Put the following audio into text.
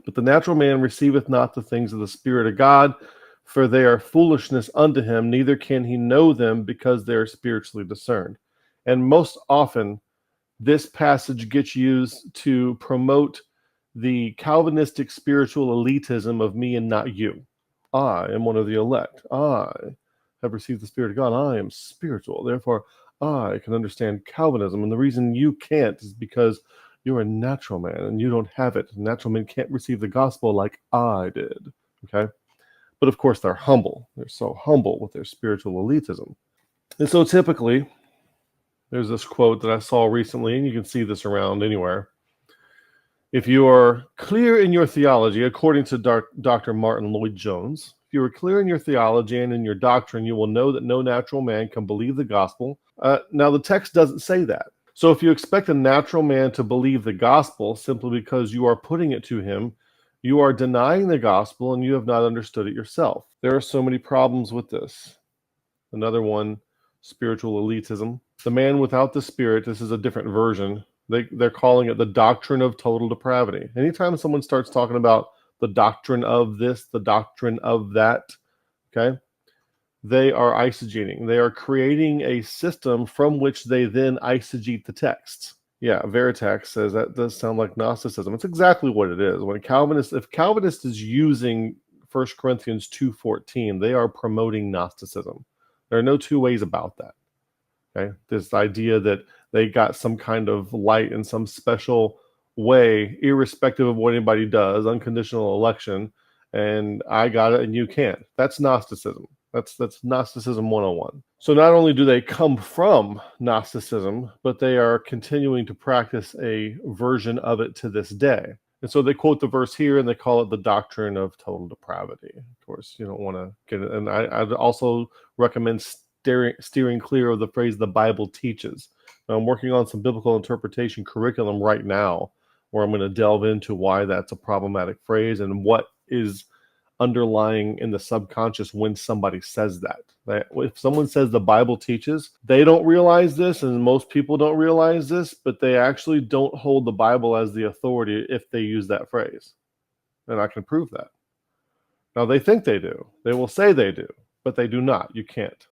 But the natural man receiveth not the things of the Spirit of God, for they are foolishness unto him, neither can he know them, because they are spiritually discerned. And most often, this passage gets used to promote the Calvinistic spiritual elitism of me and not you. I am one of the elect. I have received the Spirit of God. I am spiritual. Therefore, I can understand Calvinism. And the reason you can't is because you're a natural man and you don't have it. Natural men can't receive the gospel like I did. Okay? But of course, they're humble. They're so humble with their spiritual elitism. And so typically, there's this quote that I saw recently, and you can see this around anywhere. If you are clear in your theology, according to Dr. Martin Lloyd-Jones, if you are clear in your theology and in your doctrine, you will know that no natural man can believe the gospel. Now, the text doesn't say that. So if you expect a natural man to believe the gospel simply because you are putting it to him, you are denying the gospel and you have not understood it yourself. There are so many problems with this. Another one, spiritual elitism. The man without the Spirit, this is a different version. They're calling it the doctrine of total depravity. Anytime someone starts talking about the doctrine of this, the doctrine of that, okay, they are eisegeting. They are creating a system from which they then eisegete the texts. Yeah, Veritax says that does sound like Gnosticism. It's exactly what it is. If Calvinist is using 1 Corinthians 2:14, they are promoting Gnosticism. There are no two ways about that. Okay, this idea that they got some kind of light in some special way, irrespective of what anybody does, unconditional election, and I got it and you can't. That's Gnosticism. That's Gnosticism 101. So not only do they come from Gnosticism, but they are continuing to practice a version of it to this day. And so they quote the verse here and they call it the doctrine of total depravity. Of course, you don't want to get it. And I'd also recommend steering clear of the phrase the Bible teaches. Now, I'm working on some biblical interpretation curriculum right now where I'm going to delve into why that's a problematic phrase and what is underlying in the subconscious when somebody says that. If someone says the Bible teaches, they don't realize this, and most people don't realize this, but they actually don't hold the Bible as the authority if they use that phrase. And I can prove that. Now, they think they do. They will say they do, but they do not. You can't.